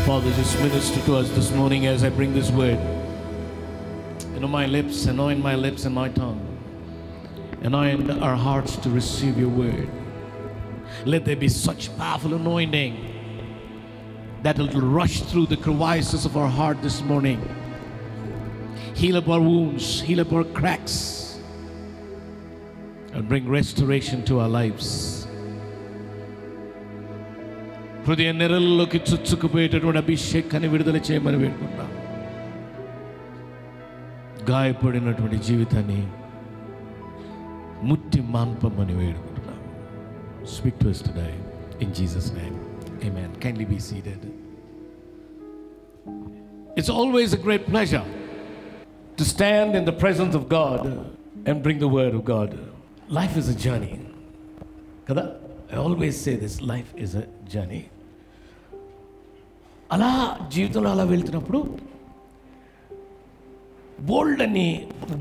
Father, just minister to us this morning as I bring this word. My lips, anoint my lips and my tongue. Anoint our hearts to receive your word. Let there be such powerful anointing that it will rush through the crevices of our heart this morning. Heal up our wounds, heal up our cracks, and bring restoration to our lives. హృదయ నెరల్లోకి చుచ్చుకుపోయేటటువంటి అభిషేకాన్ని విడుదల చేయమని వేడుకుంటాం. గాయపడినటువంటి జీవితాన్ని ముట్టి మాన్పమని వేడుకుంటున్నాం. Speak to us today in Jesus' name. Amen. Kindly be seated. It's always a great pleasure to stand in the presence of God and bring the word of God. Life is a journey. Kada? I always say this, life is a journey. అలా జీవితంలో అలా వెళ్తున్నప్పుడు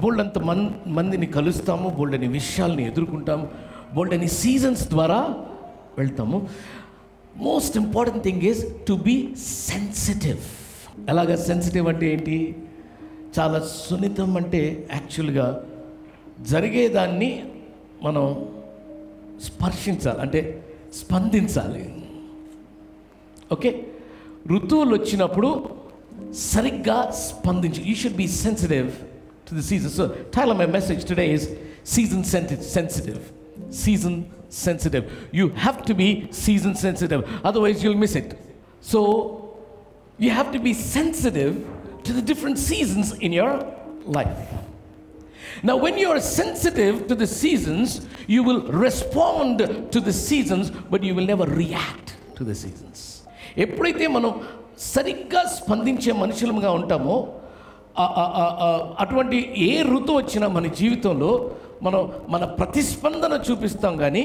బోల్డంత మందిని కలుస్తాము, బోల్డని విషయాల్ని ఎదుర్కొంటాము, బోల్డని seasons ద్వారా వెళ్తాము. Most important thing is to be sensitive. ఎలాగ సెన్సిటివ్ అంటే ఏంటి? చాలా సున్నితం. అంటే యాక్చువల్గా జరిగేదాన్ని మనం స్పర్శించాలి, అంటే స్పందించాలి. ఓకే, ఋతువులు వచ్చినప్పుడు సరిగ్గా స్పందించి. You should be sensitive to the season. So title of my message today is season sensitive. Season sensitive. You have to be season sensitive, otherwise you'll miss it. So you have to be sensitive to the different seasons in your life. Now when you are sensitive to the seasons, you will respond to the seasons, but you will never react to the seasons. ఎప్పుడైతే మనం సరిగ్గా స్పందించే మనుషులుగా ఉంటామో, అటువంటి ఏ ఋతువు వచ్చినా మన జీవితంలో మనం మన ప్రతిస్పందన చూపిస్తాం, కానీ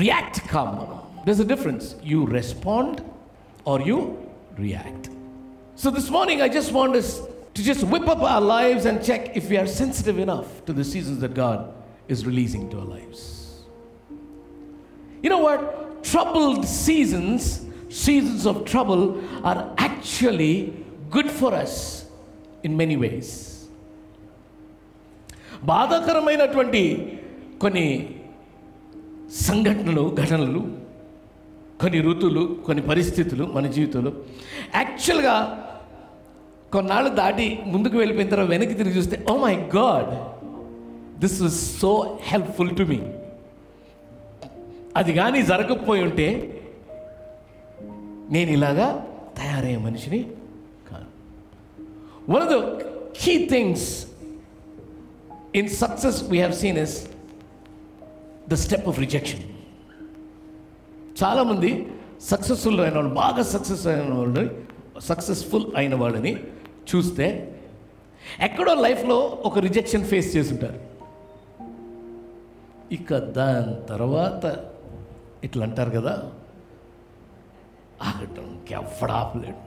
రియాక్ట్ కాం మనం. There's a difference. You respond or you react. So this morning I just want us to just whip up our lives and check if we are sensitive enough to the seasons that God is releasing to our lives. You know what? Troubled seasons of trouble are actually good for us in many ways. బాధాకరమైనటువంటి కొన్ని ఘటనలు, కొన్ని ఋతువులు, కొన్ని పరిస్థితులు మన జీవితంలో యాక్చువల్గా కొన్నాళ్ళు దాటి ముందుకు వెళ్ళిపోయిన తర్వాత వెనక్కి తిరిగి చూస్తే, oh my god, this was so helpful to me. అది కానీ జరగకపోయి ఉంటే నేను ఇలాగా తయారయ్యే మనిషిని కాదు. One of the key things in success we have seen is the step of rejection. చాలా మంది సక్సెస్ఫుల్ అయిన వాళ్ళు, బాగా సక్సెస్ఫుల్ అయిన వాళ్ళని చూస్తే ఎక్కడో లైఫ్లో ఒక రిజెక్షన్ ఫేస్ చేసి ఉంటారు. ఇక దాని తర్వాత ఇట్లా అంటారు కదా, ఆగటం ఎవ్వడాపలేడు,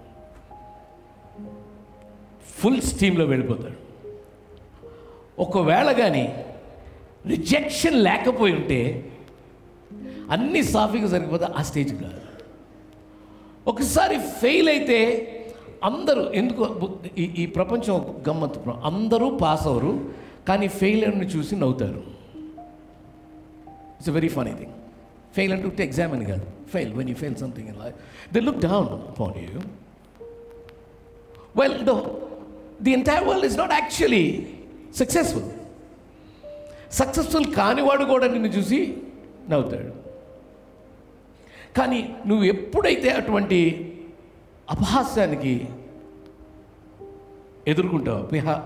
ఫుల్ స్టీమ్లో వెళ్ళిపోతాడు. ఒకవేళ కానీ రిజెక్షన్ లేకపోయి ఉంటే అన్ని సాఫీగా సరిపోతే ఆ స్టేజ్కి రాదు. ఒకసారి ఫెయిల్ అయితే అందరూ, ఎందుకు ఈ ప్రపంచం గమ్మత్తు, అందరూ పాస్ అవరు కానీ ఫెయిల్యూర్ని చూసి నవ్వుతారు. It's a very funny thing. Fail అంటే ఎగ్జామ్ అని కాదు. Fail, when you fail something in life, they look down upon you. Well, the entire world is not actually successful కానివాడు కూడా నిన్ను చూసి నవ్వుతాడు. కానీ నువ్వు ఎప్పుడైతే అటువంటి అపహాస్యానికి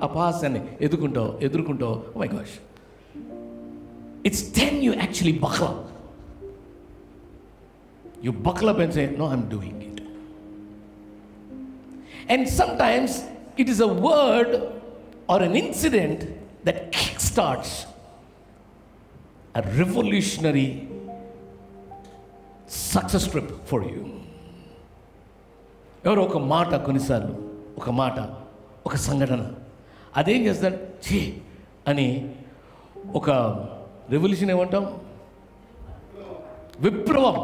అపహాస్యాన్ని ఎదుర్కొంటావు, oh my gosh, it's then you actually buckle up. You buckle up and say, no, I'm doing it. And sometimes it is a word or an incident that kickstarts a revolutionary success trip for you. ఎవరో ఒక మాట, కొన్నిసార్లు ఒక మాట, ఒక సంఘటన అదేం చేస్తాడు, ఛీ అని ఒక రెవల్యూషన్ ఏమంటాం, విప్లవం,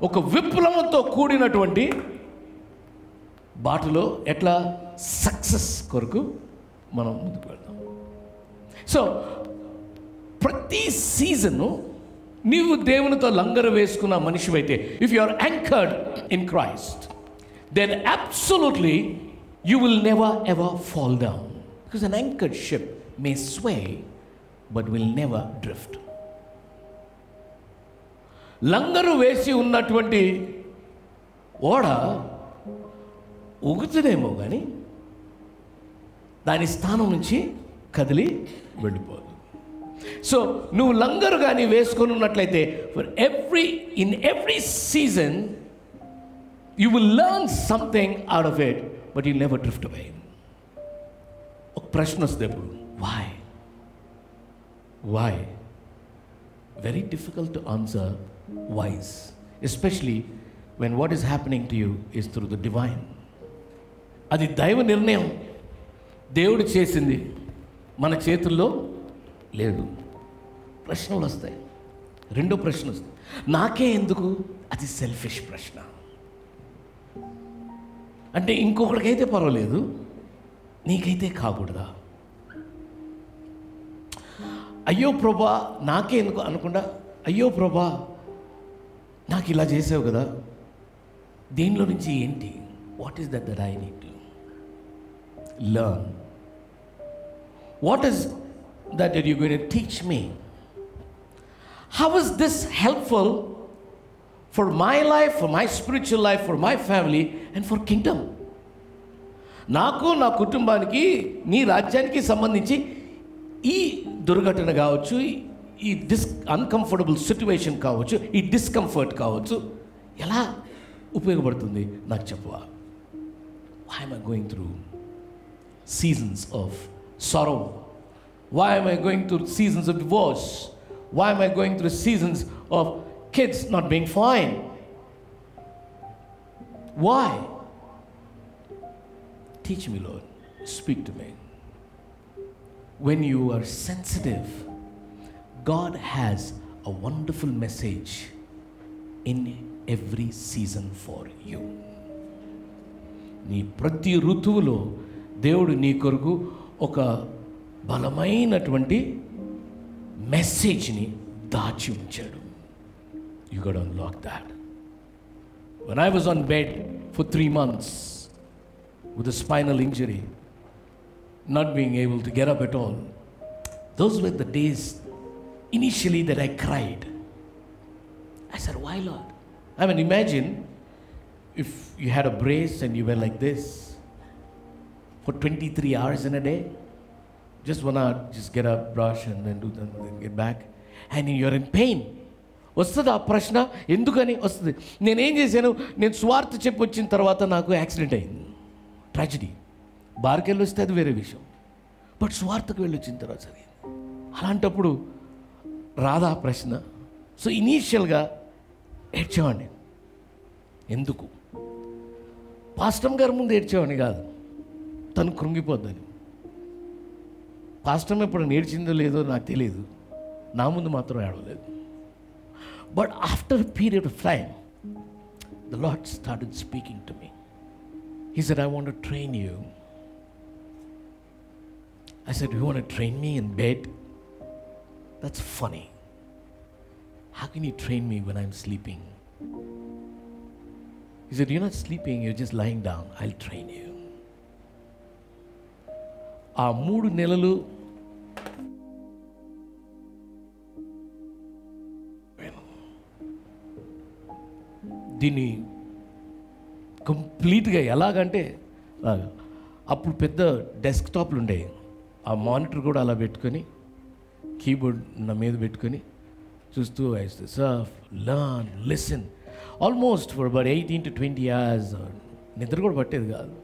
ఒక విప్లవంతో కూడినటువంటి బాటలో ఎట్లా సక్సెస్ కొరకు మనం ముందుకు వెళ్దాం. సో ప్రతి సీజను నీవు దేవునితో లంగరు వేసుకున్న మనిషివైతే, if you are anchored in Christ, then absolutely you will never ever fall down. Because an anchored ship may sway but will never drift. లంగరు వేసి ఉన్నటువంటి ఓడ ఊగుతుందేమో కానీ దాని స్థానం నుంచి కదిలి వెళ్ళిపోదు. సో నువ్వు లంగరు కానీ వేసుకొని ఉన్నట్లయితే in every season you will learn something out of it, but you never drift away. ఒక ప్రశ్న వస్తుంది ఎప్పుడు, why? Very difficult to answer whys, especially when what is happening to you is through the divine. అది దైవ నిర్ణయం, దేవుడు చేసింది, మన చేతుల్లో లేదు. ప్రశ్నలు వస్తాయి. రెండో ప్రశ్న వస్తుంది, నాకే ఎందుకు? అది సెల్ఫిష్ ప్రశ్న. అంటే ఇంకొకరికైతే పర్వాలేదు, నీకైతే కాకూడదా? అయ్యో ప్రభా నాకే ఎందుకు అనకుండా, అయ్యో ప్రభా నాకు ఇలా చేసావు కదా, దీనిలో నుంచి ఏంటి? What is that I need to learn? What is that you going to teach me? How is this helpful for my life, for my spiritual life, for my family and for Kingdom? నాకు, నా కుటుంబానికి, నీ రాజ్యానికి సంబంధించి ఈ దుర్ఘటన కావచ్చు, ఈ అన్కంఫర్టబుల్ సిచ్యువేషన్ కావచ్చు, ఈ డిస్కంఫర్ట్ కావచ్చు, ఎలా ఉపయోగపడుతుంది నాకు చెప్పవా? Why am I going through seasons of sorrow? Why am I going through seasons of divorce? Why am I going through seasons of kids not being fine? Why? Teach me, Lord. Speak to me. When you are sensitive, God has a wonderful message in every season for you. నీ ప్రతి ఋతువులో దేవుడు నీ కొరకు ఒక బలమైనటువంటి మెసేజ్ని దాచి ఉంచాడు. You got to unlock that. When I was on bed for 3 months with a spinal injury, not being able to get up at all, those were the days initially that I cried. I said, why, Lord? I mean, imagine if you had a brace and you were like this for 23 hours in a day. Just 1 hour, just get up, brush, and then do that, and then get back. And you're in pain. వస్తుంది ఆ ప్రశ్న, ఎందుకని వస్తుంది. నేనేం చేశాను, నేను స్వార్థ చెప్పి వచ్చిన తర్వాత నాకు యాక్సిడెంట్ అయింది, ట్రాజడీ. బార్కి వెళ్ళి వస్తే అది వేరే విషయం, బట్ స్వార్థకు వెళ్ళి వచ్చిన తర్వాత జరిగింది. అలాంటప్పుడు రాదా ప్రశ్న? సో ఇనీషియల్గా ఏడ్చేవాడిని. ఎందుకు? పాస్టమ్ గారి ముందు ఏడ్చేవాడిని కాదు, తను కృంగిపోద్దని. పాస్టమ్ ఎప్పుడు నేర్చిందో లేదో నాకు తెలియదు, నా ముందు మాత్రం ఏడవలేదు. But after a period of time, the Lord started speaking to me. He said, I want to train you. I said, you want to train me in bed? That's funny. How can you train me when I'm sleeping? He said, you're not sleeping, you're just lying down. I'll train you. ఆ 3 నెలలు దీన్ని కంప్లీట్గా ఎలాగంటే, అప్పుడు పెద్ద డెస్క్టాప్లు ఉండేవి, ఆ monitor కూడా అలా పెట్టుకొని, కీబోర్డ్ నా మీద పెట్టుకొని చూస్తూ Surf, learn, listen, almost for about 18 to 20 hours. నిద్ర కూడా పట్టేది కాదు.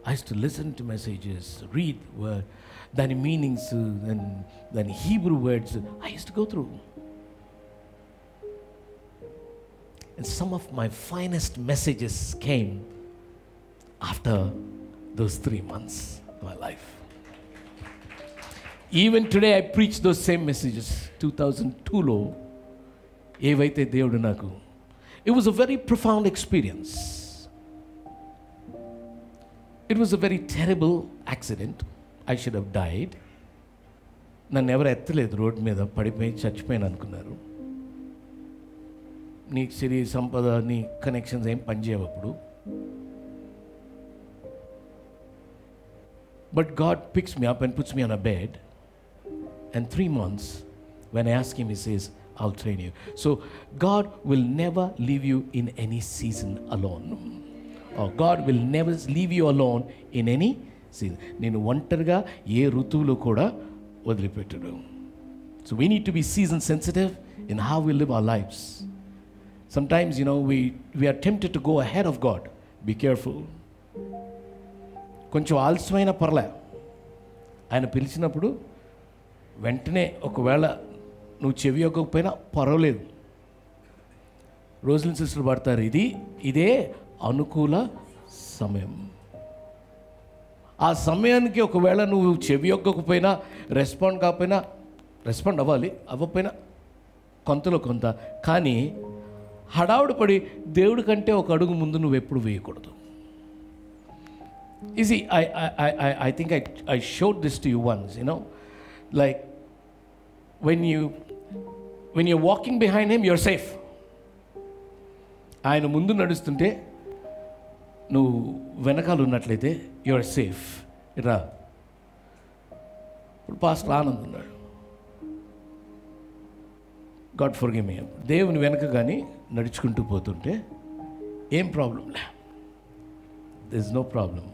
I used to listen to messages, read దాని మీనింగ్స్, దాని Hebrew words I used to go through. And some of my finest messages came after those 3 months of my life. Even today I preach those same messages. 2002లో ఏవైతే దేవుడు నాకు, it was a very profound experience. It was a very terrible accident. I should have died. నన్ను ఎవరు ఎత్తలేదు, road మీద పడిపోయి చచ్చిపోయాను అనుకున్నారు. నీ శరీర సంపద, నీ కనెక్షన్స్ ఏం పనిచేయవు అప్పుడు. But God picks me up and puts me on a bed. And 3 months, when I ask him, he says, I'll train you. So God will never leave you in any season alone. Or God will never leave you alone in any season. నేను ఒంటరిగా ఏ ఋతువులో కూడా వదిలిపెట్టడు. So we need to be season sensitive in how we live our lives. Sometimes, we are tempted to go ahead of God. Be careful. కొంచెం ఆలస్యమైన పర్లే, ఆయన పిలిచినప్పుడు వెంటనే ఒకవేళ నువ్వు చెవి యొక్కకపోయినా పర్వాలేదు. రోజుల సిస్టర్ పడతారు, ఇదే అనుకూల సమయం. ఆ సమయానికి ఒకవేళ నువ్వు చెవి యొక్కకపోయినా, రెస్పాండ్ కాకపోయినా, రెస్పాండ్ అవ్వకపోయినా కొంతలో కొంత, కానీ హడావుడి పడి దేవుడి కంటే ఒక అడుగు ముందు నువ్వు ఎప్పుడు వేయకూడదు. I think I showed this to you once, like when you're walking behind him, you're safe. ఆయన ముందు నడుస్తుంటే నువ్వు వెనకాల ఉన్నట్లయితే you're safe. రా, ఇప్పుడు పాస్టర్ ఆనంద్ ఉన్నాడు, గాడ్ ఫర్గివ్ మీ. దేవుని వెనక కానీ నడుచుకుంటూ పోతుంటే ఏం ప్రాబ్లం లే, there is no problem.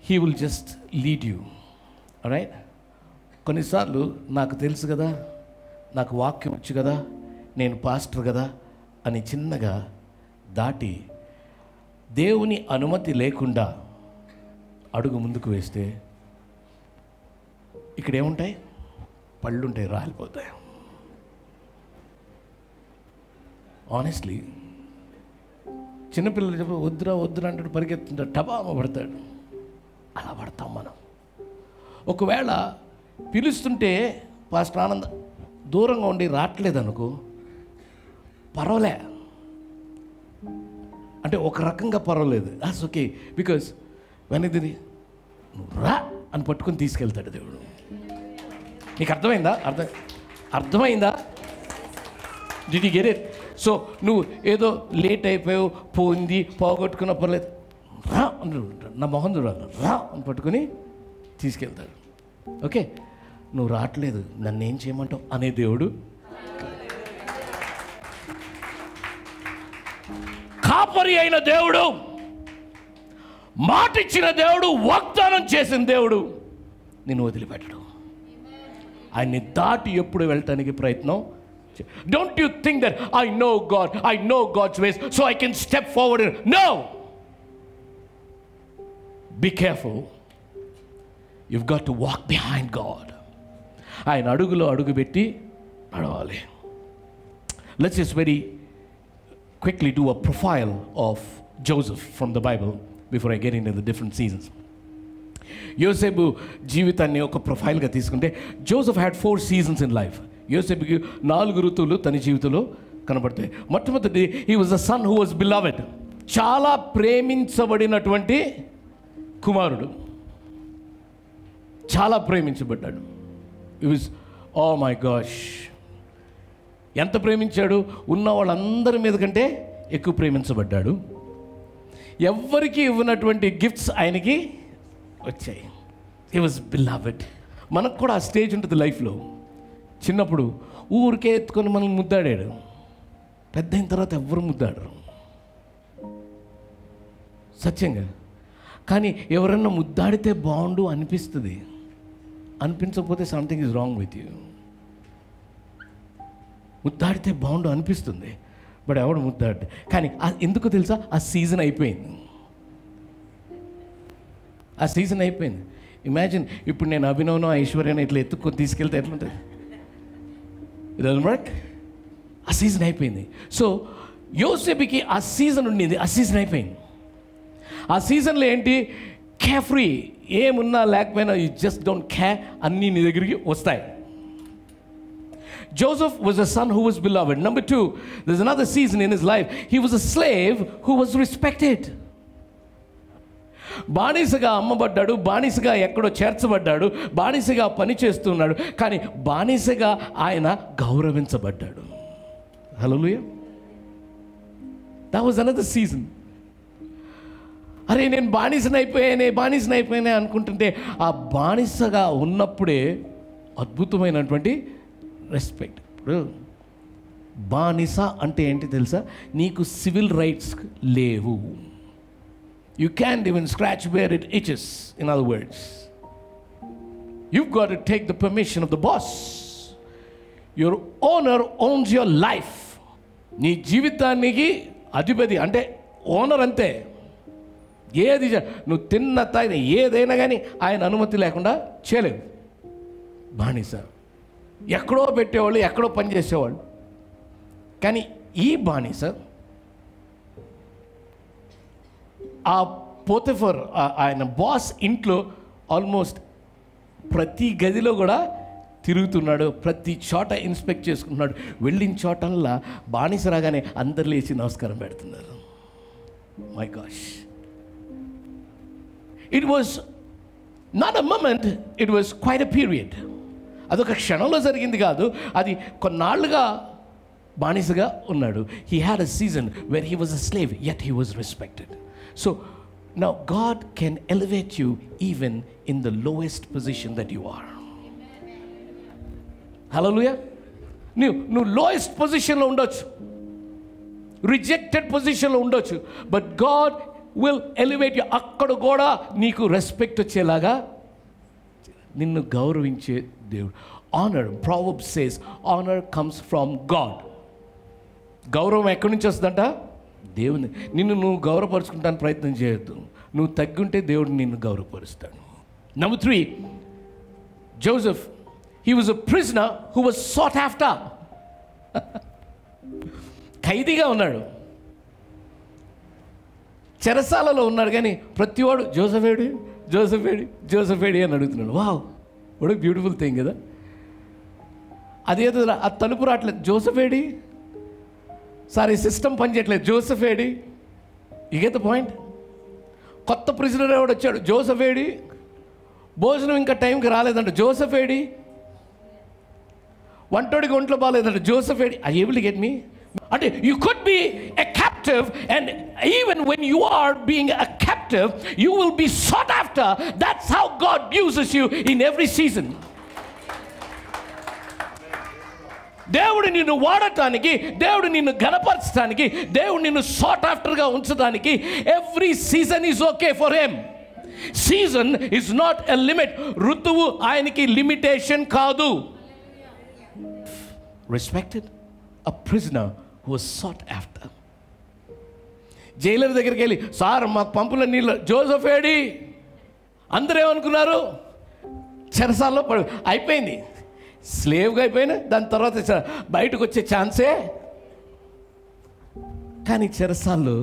He will just lead you. All right? కొన్నిసార్లు నాకు తెలుసు కదా, నాకు వాక్యం వచ్చు కదా, నేను పాస్టర్ కదా అని చిన్నగా దాటి దేవుని అనుమతి లేకుండా అడుగు ముందుకు వేస్తే ఇక్కడ ఏముంటాయి? పళ్ళుంటాయి, రాలిపోతాయి. ఆనెస్ట్లీ చిన్నపిల్లలు చెప్పి వద్దురా అంటాడు, పరిగెత్తుంటాడు, టబామ పడతాడు. అలా పడతాం మనం. ఒకవేళ పిలుస్తుంటే పాస్టర్ ఆనంద్ దూరంగా ఉండి రావట్లేదనుకో, పర్వాలే, అంటే ఒక రకంగా పర్వాలేదు, దాట్స్ ఓకే. బికాజ్ వెనక్కి నువ్వు రా అని పట్టుకొని తీసుకెళ్తాడు దేవుడు. నీకు అర్థమైందా? Did you get it? So నువ్వు ఏదో లేట్ అయిపోయావు, పోయింది, పోగొట్టుకున్న పర్లేదు, రా నా మొహం చూడాలి, రా అని పట్టుకొని తీసుకెళ్తాడు. ఓకే, నువ్వు రావట్లేదు, నన్ను ఏం చేయమంటావు అనే దేవుడు. కాపరి అయిన దేవుడు, మాట ఇచ్చిన దేవుడు, వాగ్దానం చేసిన దేవుడు నిన్ను వదిలిపెట్టడు. ఆయన్ని దాటి ఎప్పుడు వెళ్ళటానికి ప్రయత్నం. Don't you think that I know God's ways, so I can step forward? No! Be careful. You've got to walk behind God. ఆయన అడుగులో అడుగు పెట్టి నడవాలి. Let's just very quickly do a profile of Joseph from the Bible before I get into the different seasons. యోసేపు జీవితాన్ని ఒక ప్రొఫైల్గా తీసుకుంటే, Joseph had 4 seasons in life. యోసేపుకి 4 ఋతువులు తన జీవితంలో కనబడతాయి. మొట్టమొదటి, he was a son who was beloved. చాలా ప్రేమించబడినటువంటి కుమారుడు, చాలా ప్రేమించబడ్డాడు. It was, oh my gosh, ఎంత ప్రేమించాడు! ఉన్న వాళ్ళందరి మీద కంటే ఎక్కువ ప్రేమించబడ్డాడు. ఎవ్వరికి ఇవ్వనటువంటి గిఫ్ట్స్ ఆయనకి వచ్చాయి. He was beloved. మనకు కూడా ఆ స్టేజ్ ఉంటుంది లైఫ్లో. చిన్నప్పుడు ఊరికే ఎత్తుకొని మనల్ని ముద్దాడాడు, పెద్ద అయిన తర్వాత ఎవ్వరు ముద్దాడరు సత్యంగా. కానీ ఎవరన్నా ముద్దాడితే బాగుండు అనిపిస్తుంది, అనిపించకపోతే something is wrong with you. ముద్దాడితే బాగుండు అనిపిస్తుంది, బట్ ఎవడు ముద్దాడు. కానీ ఎందుకు తెలుసా? ఆ సీజన్ అయిపోయింది. ఆ సీజన్ అయిపోయింది. ఇమాజిన్, ఇప్పుడు నేను అభినవ్ను ఐశ్వర్యను ఇట్లా ఎత్తుకొని తీసుకెళ్తే ఎట్లుంటుంది? రైట్? ఆ సీజన్ అయిపోయింది. సో యోసేపుకి ఆ సీజన్ ఉండింది, ఆ సీజన్ అయిపోయింది. ఆ సీజన్లో ఏంటి? కేర్ ఫ్రీ, ఏమున్నా లేకపోయినా యూ జస్ట్ డోంట్ కేర్, అన్నీ నీ దగ్గరికి వస్తాయి. Joseph was a son who was beloved. Number 2, there's another season in his life. He was a slave who was respected. బానిసగా అమ్మబడ్డాడు, బానిసగా ఎక్కడో చేర్చబడ్డాడు, బానిసగా పని చేస్తున్నాడు. కానీ బానిసగా ఆయన గౌరవించబడ్డాడు. Hallelujah. That was another season. అరే నేను బానిసనైపోయానే అనుకుంటుంటే ఆ బానిసగా ఉన్నప్పుడే అద్భుతమైనటువంటి రెస్పెక్ట్. ఇప్పుడు బానిస అంటే ఏంటి తెలుసా? నీకు సివిల్ రైట్స్ లేవు. You can even scratch where it itches. In other words, you've got to take the permission of the boss. Your owner owns your life. నీ జీవితానికి అధిపతి అంటే ఓనర్ అంతే. ఏది నువ్వు తిన్న తాగిన ఏదైనా కానీ ఆయన అనుమతి లేకుండా చేయలేవు. బానిస ఎక్కడో పెట్టేవాళ్ళు, ఎక్కడో పని చేసేవాళ్ళు. కానీ ఈ బానిస ఆ పోతిఫర్ ఆయన బాస్ ఇంట్లో ఆల్మోస్ట్ ప్రతి గదిలో కూడా తిరుగుతున్నాడు, ప్రతి చోట ఇన్స్పెక్ట్ చేసుకుంటున్నాడు. వెళ్ళిన చోటల్లా బానిస రాగానే అందరు లేచి నమస్కారం పెడుతున్నారు. My gosh, it was not a moment, it was quite a period. అదొక క్షణంలో జరిగింది కాదు, అది కొన్నాళ్ళుగా బానిసగా ఉన్నాడు. He had a season where he was a slave, yet he was respected. So now God can elevate you even in the lowest position that you are. Hallelujah. నువ్వు lowest పొజిషన్లో ఉండొచ్చు, రిజెక్టెడ్ పొజిషన్లో ఉండొచ్చు, but God will elevate you. అక్కడ కూడా నీకు respect వచ్చేలాగా నిన్ను గౌరవించే దేవుడు. Honour, Proverbs says honour comes from God. గౌరవం ఎక్కడి నుంచి వస్తుందంట? దేవుని. నిన్ను నువ్వు గౌరవపరుచుకుంటానికి ప్రయత్నం చేయొద్దు. నువ్వు తగ్గుంటే దేవుడు నిన్ను గౌరవపరుస్తాడు. Number 3, Joseph, he was a prisoner who was sought after. ఖైదీగా ఉన్నాడు, చెరసాలలో ఉన్నాడు. కానీ ప్రతివాడు జోసెఫ్ ఏడి అని అడుగుతున్నాడు. Wow, what a beautiful thing కదా. అదేదో ఆ తలుపు రావట్లేదు, జోసెఫ్ ఏడి, సారీ సిస్టమ్ పనిచేయట్లేదు, Joseph AD. You get the point. కొత్త ప్రిజనర్ ఎవడు వచ్చాడు, జోసెఫ్ ఏడి. భోజనం ఇంకా టైంకి రాలేదంట, జోసెఫ్ ఏడి. వంటోడికి ఒంట్లో బాగాలేదంట, జోసెఫ్ ఏడి. I able to get me? అంటే you could be a captive, and even when you are being a captive you will be sought after. That's how God uses you in every season. దేవుడు నిన్ను వాడటానికి, దేవుడు నిన్ను ఘనపరచడానికి, దేవుడు నిన్ను sought afterగా ఉంచడానికి every season is okay for him. Season is not a limit. ఋతువు ఆయనకి లిమిటేషన్ కాదు. Respected a prisoner who was sought after. Jailer దగ్గరికి వెళ్ళి, సార్ మాకు పంపుల నీళ్ళు, జోసెఫ్ ఏడి. అందరూ ఏమనుకున్నారు? చెరసాల్లో అయిపోయింది, స్లేవ్గా అయిపోయినా దాని తర్వాత బయటకు వచ్చే ఛాన్సే. కానీ చెరసాల్లో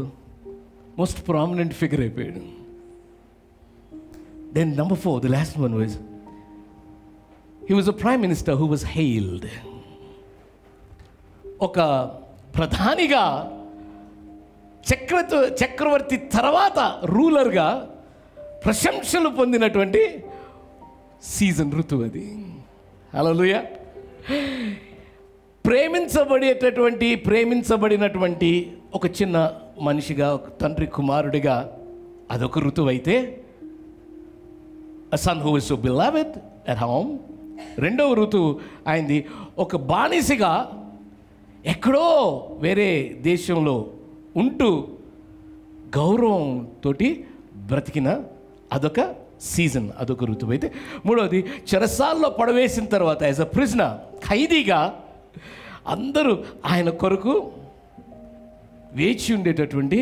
మోస్ట్ ప్రామినెంట్ ఫిగర్ అయిపోయాడు. Then number 4, the last one was, he was a prime minister who was hailed. ఒక ప్రధానిగా, చక్రవర్తి తర్వాత రూలర్గా ప్రశంసలు పొందినటువంటి సీజన్, ఋతువు అది. హల్లెలూయా. ప్రేమించబడినటువంటి ఒక చిన్న మనిషిగా, ఒక తండ్రి కుమారుడిగా అదొక ఋతువు అయితే, a son who is so beloved at home. రెండవ ఋతువు అయింది ఒక బానిసగా ఎక్కడో వేరే దేశంలో ఉంటూ గౌరవంతో బ్రతికిన అదొక సీజన్, అదొక ఋతువు అయితే. మూడవది చెరసాల్లో పడవేసిన తర్వాత యాజ్ అ ప్రిజనర్, ఖైదీగా అందరూ ఆయన కొరకు వేచి ఉండేటటువంటి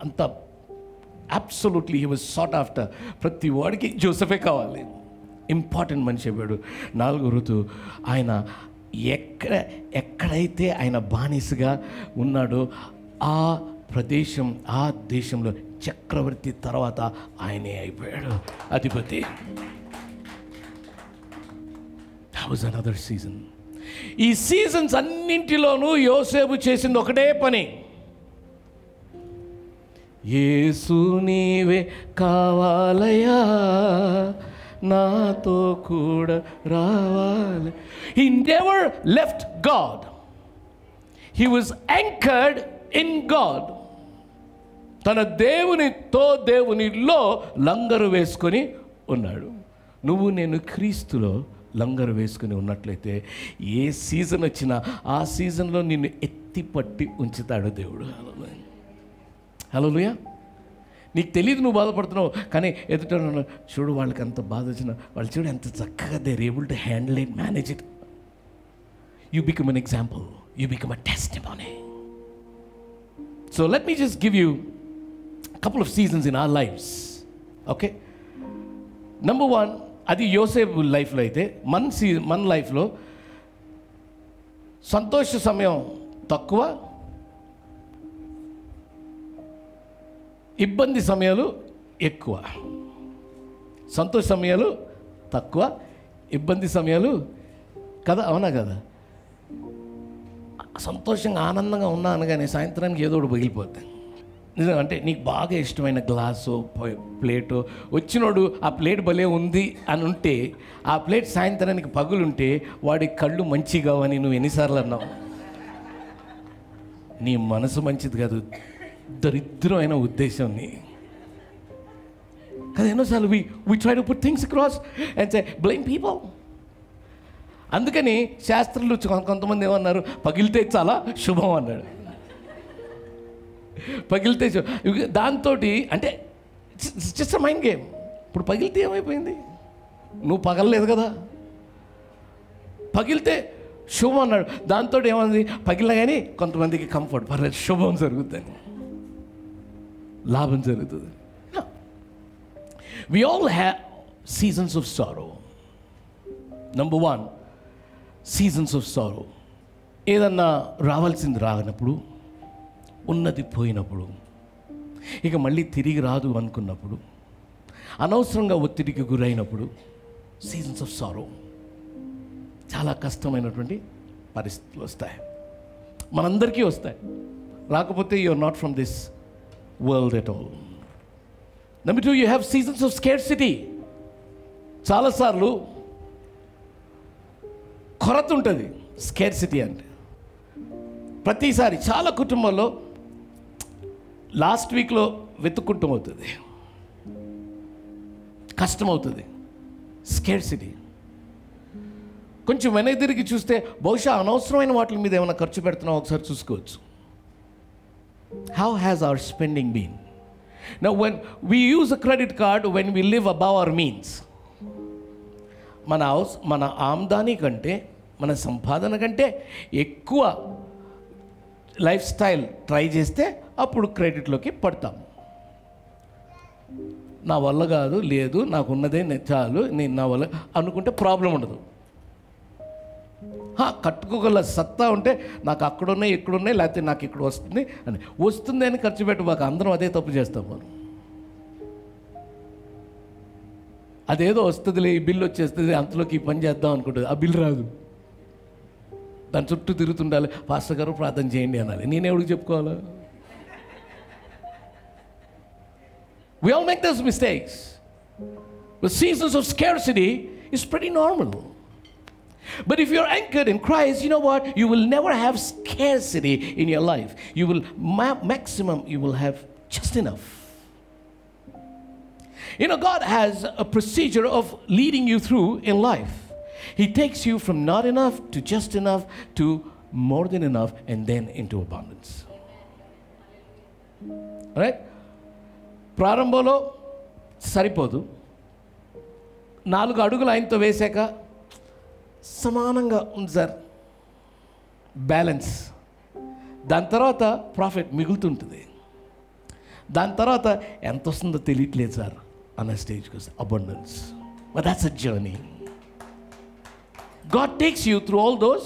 అంత absolutely he was sought after. ప్రతి వాడికి జోసెఫే కావాలి, ఇంపార్టెంట్ మనిషి అయిపోయాడు. 4వ ఋతువు ఆయన ఎక్కడైతే ఆయన బానిసగా ఉన్నాడో ఆ ప్రదేశం, ఆ దేశంలో చక్రవర్తి తర్వాత ఆయనే అయిపోయాడు అధిపతి. That was another season. ఈ సీజన్స్ అన్నింటిలోనూ యోసేపు చేసింది ఒకటే పని, యేసు నీవే కావాలయా, నాతో కూడా రావాలి. He never left God. He was anchored in God. తన దేవునిలో లంగరు వేసుకొని ఉన్నాడు. నువ్వు నేను క్రీస్తులో లంగరు వేసుకుని ఉన్నట్లయితే ఏ సీజన్ వచ్చినా ఆ సీజన్లో నిన్ను ఎత్తి పట్టి ఉంచుతాడు దేవుడు. హల్లెలూయా. నీకు తెలియదు నువ్వు బాధపడుతున్నావు, కానీ ఎదుట చూడు వాళ్ళకి అంత బాధ వచ్చిన వాళ్ళు చూడు ఎంత చక్కగా they are able to handle it, manage it. You become an example, you become a testimony. So let me just give you couple of seasons in our lives. Okay, number one, అది యోసేపు లైఫ్లో అయితే మన లైఫ్లో సంతోష సమయం తక్కువ, ఇబ్బంది సమయాలు ఎక్కువ. సంతోష సమయాలు తక్కువ, ఇబ్బంది సమయాలు కదా, అవునా కదా? సంతోషంగా ఆనందంగా ఉన్నా అనగానే సాయంత్రానికి ఏదో ఒకటి పగిలిపోతుంది. నిజం అంటే నీకు బాగా ఇష్టమైన గ్లాసు ప్లేటు వచ్చినోడు ఆ ప్లేట్ భలే ఉంది అని ఉంటే ఆ ప్లేట్ సాయంత్రానికి పగులుంటే వాడి కళ్ళు మంచిగా అని నువ్వు ఎన్నిసార్లు అన్నావు? నీ మనసు మంచిది కాదు, దరిద్రమైన ఉద్దేశం నీ కదా. ఎన్నోసార్లు we try to put things across and say blame people. అందుకని శాస్త్రులు కొంతమంది ఏమన్నారు, పగిలితే చాలా శుభం అన్నాడు. పగిలితే దాంతో అంటే జస్ట్ మైండ్ గేమ్. ఇప్పుడు పగిలితే ఏమైపోయింది? నువ్వు పగలలేదు కదా, పగిలితే శుభం అన్నాడు. దాంతో ఏమైంది? పగిలినా కానీ కొంతమందికి కంఫర్ట్, పర్లేదు శుభం జరుగుతుంది, లాభం జరుగుతుంది. We all have seasons of sorrow. Number one, seasons of sorrow. ఏదన్నా రావాల్సింది రానప్పుడు, ఉన్నది పోయినప్పుడు, ఇక మళ్ళీ తిరిగి రాదు అనుకున్నప్పుడు, అనవసరంగా ఒత్తిడికి గురైనప్పుడు, సీజన్స్ ఆఫ్ సారో, చాలా కష్టమైనటువంటి పరిస్థితులు వస్తాయి. మనందరికీ వస్తాయి, రాకపోతే you are not from this world at all. Number two, you have seasons of scarcity. చాలాసార్లు కొరత ఉంటుంది. స్కేర్సిటీ అంటే ప్రతిసారి చాలా కుటుంబాల్లో లాస్ట్ వీక్లో వెతుక్కుంటూ అవుతుంది, కష్టం అవుతుంది. స్కేర్సిటీ. కొంచెం వెనక్కి తిరిగి చూస్తే బహుశా అనవసరమైన వాటి మీద ఏమైనా ఖర్చు పెడుతున్నావు ఒకసారి చూసుకోవచ్చు. How has our spending been? Now when we use a credit card when we live above our means, మన ఆమ్దానీ కంటే మన సంపాదన కంటే ఎక్కువ లైఫ్ స్టైల్ ట్రై చేస్తే అప్పుడు క్రెడిట్లోకి పడతాం. నా వల్ల కాదు, లేదు నాకున్నదే చాలు, నేను నా వల్ల అనుకుంటే ప్రాబ్లం ఉండదు. కట్టుకోగల సత్తా ఉంటే నాకు అక్కడున్నాయి ఇక్కడున్నాయి, లేకపోతే నాకు ఇక్కడ వస్తుంది అని ఖర్చు పెట్టబాక. అందరం అదే తప్పు చేస్తాం. మనం అదేదో వస్తుందిలే, ఈ బిల్లు వచ్చేస్తుంది, అంతలోకి ఈ పని చేద్దాం అనుకుంటుంది. ఆ బిల్ రాదు, దాని చుట్టూ తిరుగుతుండాలి. పాస్టర్ గారు ప్రార్థన చేయండి అనాలి. నేనెవడికి చెప్పుకోవాలా? We all make those mistakes. The seasons of scarcity is pretty normal. But if you're anchored in Christ, you know what? You will never have scarcity in your life. You will maximum, you will have just enough. You know, God has a procedure of leading you through in life. He takes you from not enough to just enough to more than enough and then into abundance. Right? ప్రారంభంలో సరిపోదు, 4 అడుగులు ఆయనతో వేసాక సమానంగా ఉంది sir, balance. దాని తర్వాత profit మిగులుతుంటుంది. దాని తర్వాత ఎంత వస్తుందో తెలియట్లేదు సార్ అన్న స్టేజ్కి వస్తుంది abundance. But that's a journey. God takes you through all those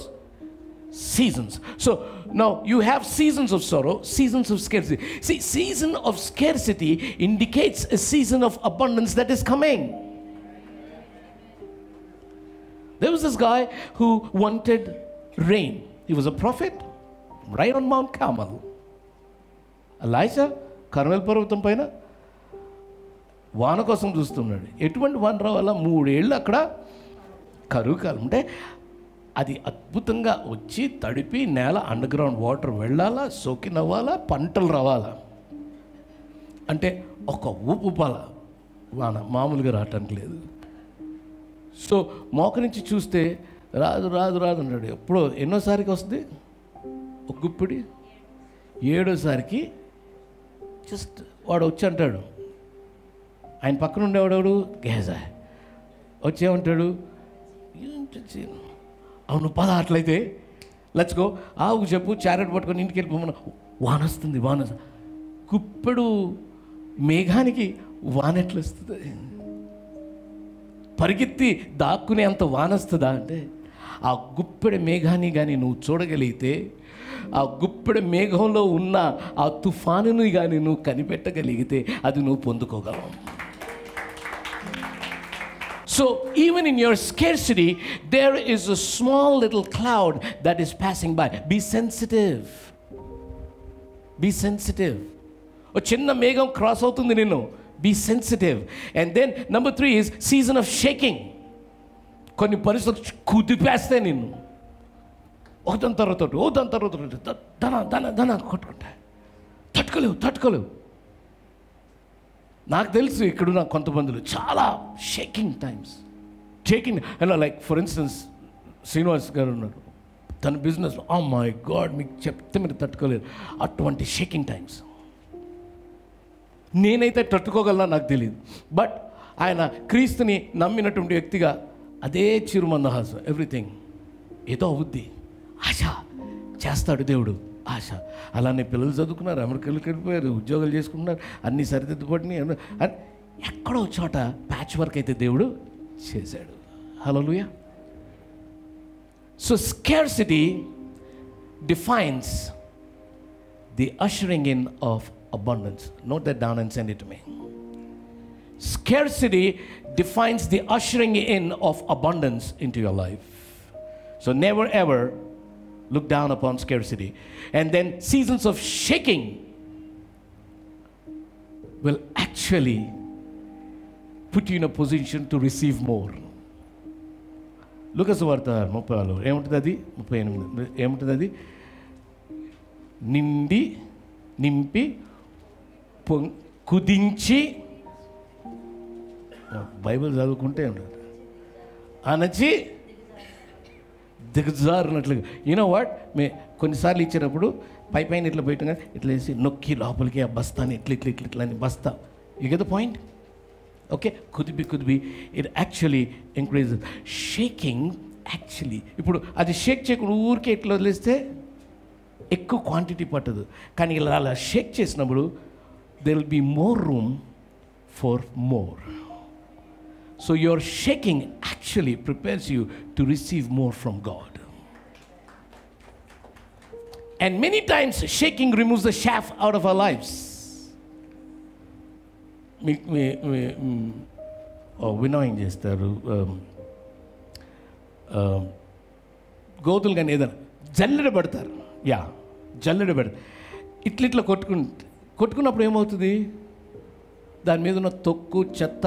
seasons. So now you have seasons of sorrow, seasons of scarcity. See, season of scarcity indicates a season of abundance that is coming. There was this guy who wanted rain. He was a prophet right on Mount Carmel. Elijah Carmel పర్వతం పైన వాన కోసం చూస్తున్నాడు. ఎటువంటి వాన రావాలా? 3 ఏళ్ళు అక్కడ కరువు కాలం. అంటే అది అద్భుతంగా వచ్చి తడిపి నేల అండర్ గ్రౌండ్ వాటర్ వెళ్ళాలా, సోకినవ్వాలా, పంటలు రావాలా. అంటే ఒక ఊపుపాల వాన మామూలుగా రావటానికి లేదు. సో మోక నుంచి చూస్తే రాదు రాదు రాదు అన్నాడు. ఎప్పుడో ఎన్నోసారికి వస్తుంది? ఒక గుప్పిడి. 7వసారికి జస్ట్ వాడు వచ్చి అంటాడు, ఆయన పక్కన ఉండేవాడు గేజా వచ్చేమంటాడు, అవును పద అట్లయితే లచ్చుకో ఆవు చెప్పు చారెట్ పట్టుకొని ఇంటికి వెళ్ళిపోమన్నా. వాన వస్తుంది, వాన. గుప్పెడు మేఘానికి వాన ఎట్లా వస్తుంది? పరిగెత్తి దాక్కునే అంత వాన వస్తుందా? అంటే ఆ గుప్పెడు మేఘాన్ని కానీ నువ్వు చూడగలిగితే, ఆ గుప్పెడు మేఘంలో ఉన్న ఆ తుఫానుని కానీ నువ్వు కనిపెట్టగలిగితే అది నువ్వు పొందుకోగలవు. So even in your scarcity, there is a small little cloud that is passing by. Be sensitive. Be sensitive. ఓ చిన్న మేఘం క్రాస్ అవుతుంది నిన్ను. Be sensitive. And then number 3 is season of shaking. కొన్ని పరిస్థితులు కుదిపేస్తాయి నిన్ను. దాని తర్వాత ధన కొట్టుకుంటా. తట్టుకోలేవు. నాకు తెలుసు ఇక్కడున్న కొంతమందిలో చాలా షేకింగ్ టైమ్స్. అలా లైక్ ఫర్ ఇన్స్టెన్స్ శ్రీనివాస్ గారు ఉన్నారు, తన బిజినెస్ మై గాడ్ మీకు చెప్తే మీరు తట్టుకోలేరు. అటువంటి షేకింగ్ టైమ్స్ నేనైతే తట్టుకోగలనా నాకు తెలియదు. బట్ ఆయన క్రీస్తుని నమ్మినటువంటి వ్యక్తిగా అదే చిరుమందహాసం, ఎవ్రీథింగ్ ఏదో అవుద్ది, ఆశ చేస్తాడు దేవుడు, ఆశ. అలానే పిల్లలు చదువుకున్నారు, అమెరికాలకు వెళ్ళిపోయారు, ఉద్యోగాలు చేసుకుంటున్నారు, అన్నీ సరిదిద్దుపడినాయి. ఎక్కడో చోట ప్యాచ్ వర్క్ అయితే దేవుడు చేశాడు. Hallelujah. So scarcity defines the ushering in of abundance. Note that down and send it to me. Scarcity defines the ushering in of abundance into your life. So never ever look down upon scarcity. And then seasons of shaking will actually put you in a position to receive more. లూకాసు వార్త 30 ఏముంటుంది? అది 38 ఏముంటుంది? అది నింపి కుదించి, Bible చదువుకుంటే ఉంటుంది, అనచి దిగజారునట్లుగా. యూనో వాట్, కొన్నిసార్లు ఇచ్చినప్పుడు పైన ఇట్లా బయటగా ఇట్లా వేసి నొక్కి లోపలికి ఆ బస్తాని ఇట్లా అని బస్తా. You get the point? Okay, could be it actually encourage shaking. Actually ఇప్పుడు అది షేక్ చేయకుండా ఊరికే ఇట్లా వదిలేస్తే ఎక్కువ క్వాంటిటీ పట్టదు. కానీ ఇలా అలా షేక్ చేసినప్పుడు there will be more room for more. So your shaking actually prepares you to receive more from God. And many times shaking removes the chaff out of our lives. Winnowing చేస్తారు, గోతులు కానీ ఏదైనా జల్లెడ పెడతారు. జల్లెడ పెడతారు. ఇట్లా కొట్టుకున్నప్పుడు ఏమవుతుంది? దాని మీద ఉన్న తొక్కు చెత్త.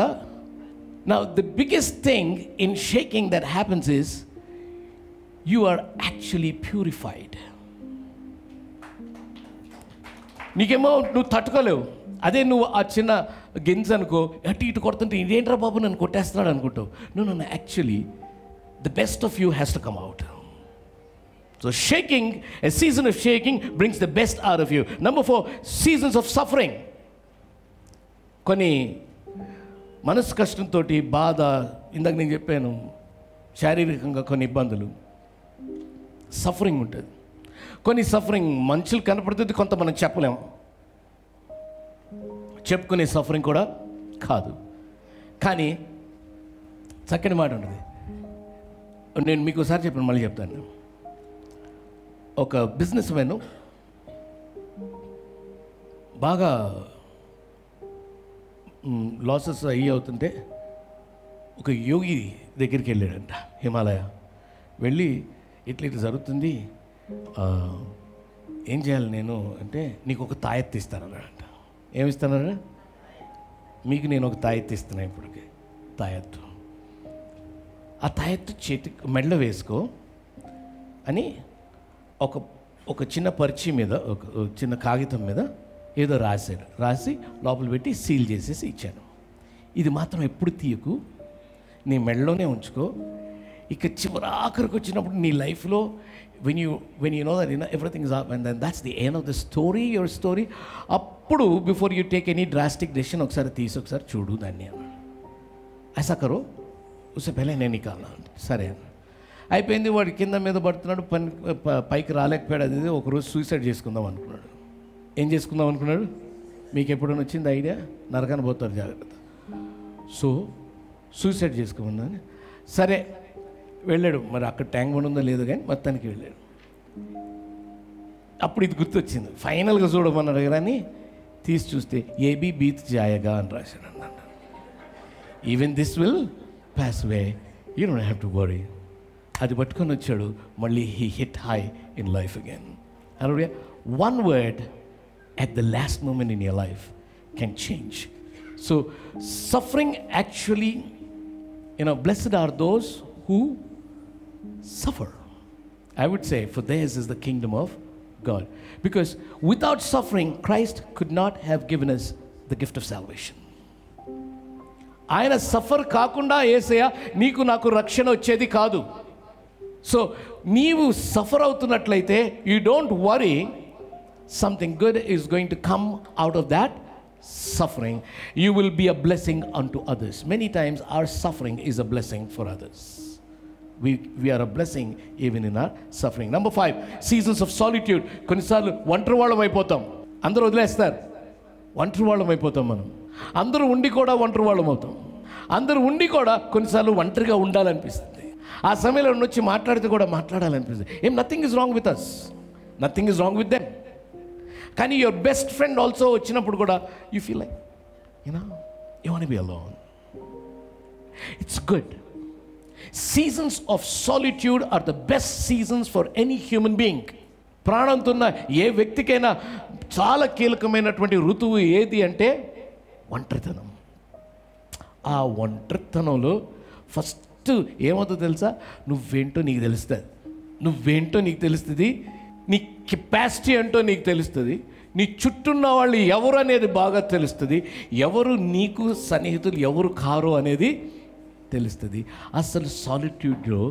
Now the biggest thing in shaking that happens is you are actually purified. నీకేమో నువ్వు తట్టుకోలేవు. అదే నువ్వు ఆ చిన్న గింజ అనుకో, అటు ఇటు కొడుతుంటే ఇదేంట్రా బాబు నన్ను కొట్టేస్తున్నాడు అనుకుంటావు. No, actually the best of you has to come out. So shaking, a season of shaking brings the best out of you. Number 4, seasons of suffering. కొన్ని మనసు కష్టంతో బాధ, ఇందాక నేను చెప్పాను శారీరకంగా కొన్ని ఇబ్బందులు, సఫరింగ్ ఉంటుంది. కొన్ని సఫరింగ్ మనుషులు కనపడుతుంది, కొంత మనం చెప్పలేము, చెప్పుకునే సఫరింగ్ కూడా కాదు. కానీ చక్కని మాట ఉంటుంది. నేను మీకు ఒకసారి చెప్పాను, మళ్ళీ చెప్తాను. ఒక బిజినెస్ మ్యాన్ బాగా లాసెస్ అవుతుంటే ఒక యోగి దగ్గరికి వెళ్ళాడంట, హిమాలయ. వెళ్ళి ఇట్లా జరుగుతుంది, ఏం చేయాలి నేను అంటే, నీకు ఒక తాయెత్తు ఇస్తానన్నాడంట. ఏమిస్తున్నారు? మీకు నేను ఒక తాయెత్తు ఇస్తున్నాను ఇప్పటికి. తాయెత్తు, ఆ తాయెత్తు చేతి మెడలో వేసుకో అని ఒక చిన్న పర్చి మీద, ఒక చిన్న కాగితం మీద ఏదో రాశాడు. రాసి లోపల పెట్టి సీల్ చేసేసి ఇచ్చాను. ఇది మాత్రం ఎప్పుడు తీయకు, నీ మెడలోనే ఉంచుకో. ఇక చివరాఖరికి వచ్చినప్పుడు నీ లైఫ్లో when you know that everything is up and then that's the end of the story, your story, అప్పుడు before you take any drastic decision ఒకసారి తీసి ఒకసారి చూడు దాన్ని అన్నాడు. ఐసా కరో ఉసే పహలే నేను నికాల్నా. సరే అన్న. అయిపోయింది. వాడు కింద మీద పడుతున్నాడు, పైకి రాలేకపోయాడు. అది ఒకరోజు సూసైడ్ చేసుకుందాం అనుకున్నాడు. ఏం చేసుకుందాం అనుకున్నాడు? మీకు ఎప్పుడైనా వచ్చింది ఐడియా? నరకాన్ని పోతారు, జాగ్రత్త. సో సూసైడ్ చేసుకోమన్నాను. సరే వెళ్ళాడు. మరి అక్కడ ట్యాంక్ బండ్ ఉందో లేదో కానీ మొత్తానికి వెళ్ళాడు. అప్పుడు ఇది గుర్తొచ్చింది. ఫైనల్గా చూడమన్నాడు కానీ తీసి చూస్తే ఏబీ బీత్ జాయగా అని రాశాడు అన్నాడు. Even this will pass away, you don't have to worry. అది పట్టుకొని వచ్చాడు. మళ్ళీ he hit high in life again. Hallelujah. One word at the last moment in your life can change. So suffering actually, blessed are those who suffer. I would say for theirs is the kingdom of God, because without suffering Christ could not have given us the gift of salvation. ఆయన suffer కాకుండా యేసయ్య నీకు నాకు రక్షణ వచ్చేది కాదు. So నీవు suffer అవుతున్నట్లయితే you don't worry, something good is going to come out of that suffering. You will be a blessing unto others. Many times our suffering is a blessing for others. We are a blessing even in our suffering. Number 5, seasons of solitude. కొన్నిసార్లు ఒంటరి వాళ్ళం అయిపోతాం. అందరూ వదిలేస్తారు, ఒంటరి వాళ్ళం అయిపోతాం మనం. అందరూ ఉండి కూడా ఒంటరి వాళ్ళం అవుతాం. అందరూ ఉండి కూడా కొన్నిసార్లు ఒంటరిగా ఉండాలనిపిస్తుంది. ఆ సమయంలో వచ్చి మాట్లాడితే కూడా మాట్లాడాలనిపిస్తుంది. Nothing is wrong with us, nothing is wrong with them. కానీ యువర్ బెస్ట్ ఫ్రెండ్ ఆల్సో వచ్చినప్పుడు కూడా you feel like you want be alone. It's good. Seasons of solitude are the best seasons for any human being. ప్రాణంతో ఉన్న ఏ వ్యక్తికైనా చాలా కీలకమైనటువంటి ఋతువు ఏది అంటే ఒంటరితనం. ఆ ఒంటరితనంలో ఫస్ట్ ఏమవుతుందో తెలుసా? నువ్వేంటో నీకు తెలుస్తుంది, నీ కెపాసిటీ ఏంటో నీకు తెలుస్తుంది, నీ చుట్టూన్న వాళ్ళు ఎవరు అనేది బాగా తెలుస్తుంది, ఎవరు నీకు సన్నిహితులు ఎవరు కారో అనేది తెలుస్తుంది. అసలు సాలిట్యూడ్లో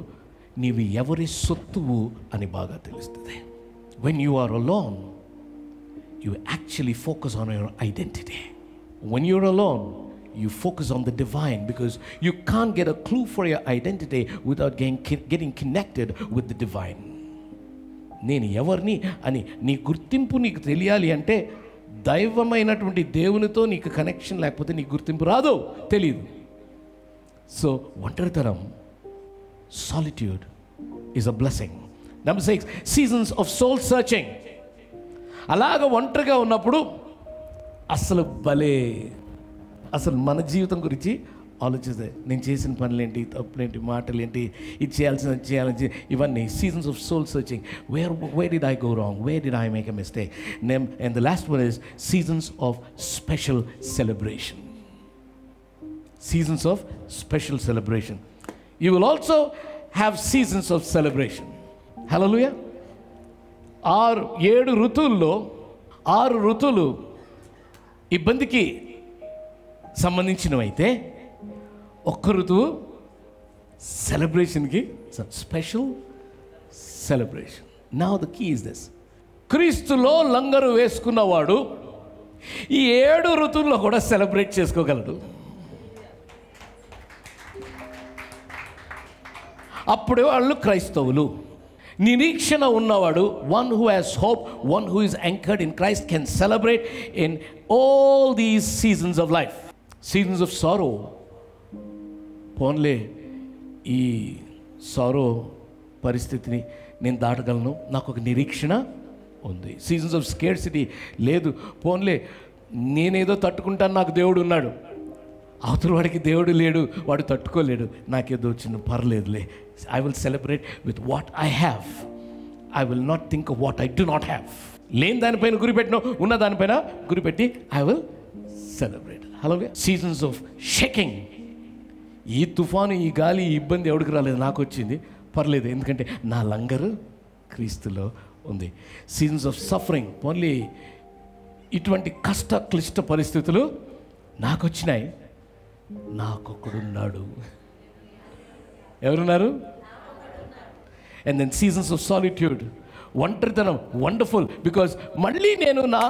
నీవు ఎవరి సొత్తువు అని బాగా తెలుస్తుంది. When you are alone you actually focus on your identity. When you're alone you focus on the divine, because you can't get a clue for your identity without getting connected with the divine. నేను ఎవరిని అని నీ గుర్తింపు నీకు తెలియాలి అంటే దైవమైనటువంటి దేవునితో నీకు కనెక్షన్ లేకపోతే నీకు గుర్తింపు రాదు, తెలియదు. సో ఒంటరితనం, solitude is a blessing. Number 6, seasons of soul searching. అలాగ ఒంటరిగా ఉన్నప్పుడు అసలు మన జీవితం గురించి ఆలోచిస్తే నేను చేసిన పనులేంటి, తప్పులేంటి, మాటలేంటి, ఇది చేయాల్సి ఇవన్నీ seasons of soul searching. where did I go wrong? Where did I make a mistake? And the last one is seasons of special celebration. Seasons of special celebration. You will also have seasons of celebration. Hallelujah. 7 ఋతువుల్లో 6 ఋతువులు ఇబ్బందికి సంబంధించినవైతే ఒక్క ఋతువు సెలబ్రేషన్కి, special celebration. Now the key is this: క్రీస్తులో లంగరు వేసుకున్నవాడు ఈ 7 ఋతువుల్లో కూడా సెలబ్రేట్ చేసుకోగలడు. అప్పుడే వాళ్ళు క్రైస్తవులు. నిరీక్షణ ఉన్నవాడు, one who has hope, one who is anchored in Christ, can celebrate in all these seasons of life. Seasons of sorrow, పోన్లే ఈ సారో పరిస్థితిని నేను దాటగలను, నాకు ఒక నిరీక్షణ ఉంది. సీజన్స్ ఆఫ్ స్కేర్సిటీ, లేదు పోన్లే నేనేదో తట్టుకుంటాను, నాకు దేవుడు ఉన్నాడు. అవతల వాడికి దేవుడు లేడు, వాడు తట్టుకోలేడు, నాకేదో వచ్చిన పర్లేదులే. I will celebrate with what I have. I will not think of what I do not have. లేని దానిపైన గురిపెట్టిన, ఉన్న దానిపైన గురిపెట్టి ఐ విల్ సెలబ్రేట్. హలోగా సీజన్స్ ఆఫ్ షేకింగ్. ఈ తుఫాను, ఈ గాలి, ఈ ఇబ్బంది ఎవరికి రాలేదు, నాకు వచ్చింది. పర్లేదు, ఎందుకంటే నా లంగరు క్రీస్తులో ఉంది. సీజన్స్ ఆఫ్ సఫరింగ్, ఓన్లీ ఇటువంటి క్లిష్ట పరిస్థితులు నాకు వచ్చినాయి. నాకొక్కడున్నాడు. ఎవరున్నారు? And then seasons of solitude, ఒంటరితనం, వండర్ఫుల్, బికాజ్ మళ్ళీ నేను నా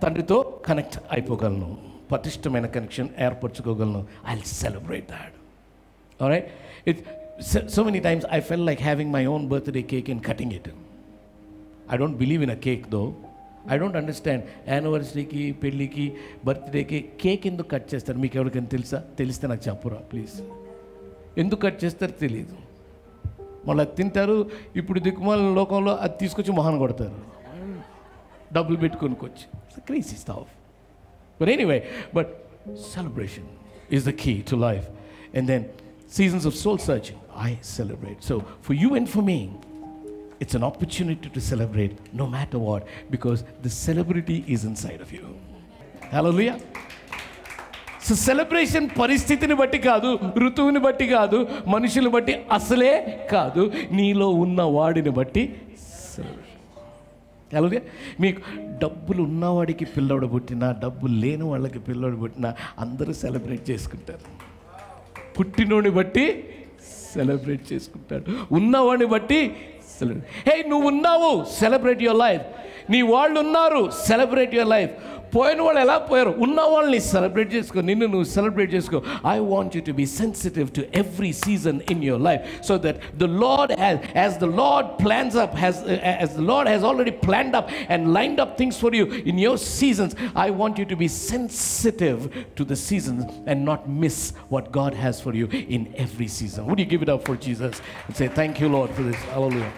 తండ్రితో కనెక్ట్ అయిపోగలను, పటిష్టమైన కనెక్షన్ ఏర్పరచుకోగలను. I will celebrate that. Alright. So many times I felt like having my own birthday cake and cutting it. I don't believe in a cake though. I don't understand. యానివర్సరీకి, పెళ్ళికి, బర్త్డేకి cake ఎందుకు cut చేస్తారు? మీకు ఎవరికైనా తెలుసా? తెలిస్తే నాకు చెప్పురా ప్లీజ్. ఎందుకు కట్ చేస్తారో తెలియదు. మళ్ళీ అది తింటారు. ఇప్పుడు దిక్కుమాల లోకంలో అది తీసుకొచ్చి మొహన కొడతారు, డబ్బులు పెట్టుకొనికొచ్చి. Crazy stuff. But anyway, but celebration is the key to life. And then seasons of soul searching, I celebrate. So for you and for me, it's an opportunity to celebrate no matter what, because the celebrity is inside of you. Hallelujah. So celebration పరిస్థితిని బట్టి కాదు, ఋతువుని బట్టి కాదు, మనుషులు బట్టి అసలే కాదు, నీలో ఉన్న వాడిని బట్టి సెలబ్రేషన్. హల్లెలూయా. మీకు డబ్బులు ఉన్నవాడికి పిల్లోడు పుట్టినా, డబ్బులు లేని వాళ్ళకి పిల్లోడు పుట్టినా అందరూ సెలబ్రేట్ చేసుకుంటారు. పుట్టినోడిని బట్టి సెలబ్రేట్ చేసుకుంటాడు, ఉన్నవాడిని బట్టి సెలబ్రేట్. హే, నువ్వు ఉన్నావు, సెలబ్రేట్ యువర్ లైఫ్. నీ వాళ్ళు ఉన్నారు, సెలబ్రేట్ యువర్ లైఫ్. పోయిన వాళ్ళు ఎలా పోయారు? ఉన్న వాళ్ళని సెలబ్రేట్ చేసుకో, నిన్ను నువ్వు సెలబ్రేట్ చేసుకో. I want you to be sensitive to every season in your life, so that the Lord as the Lord plans up, as the Lord has already planned up and lined up things for you in your seasons, I want you to be sensitive to the seasons and not miss what God has for you in every season. Would you give it up for Jesus and say, thank you, Lord, for this? Hallelujah.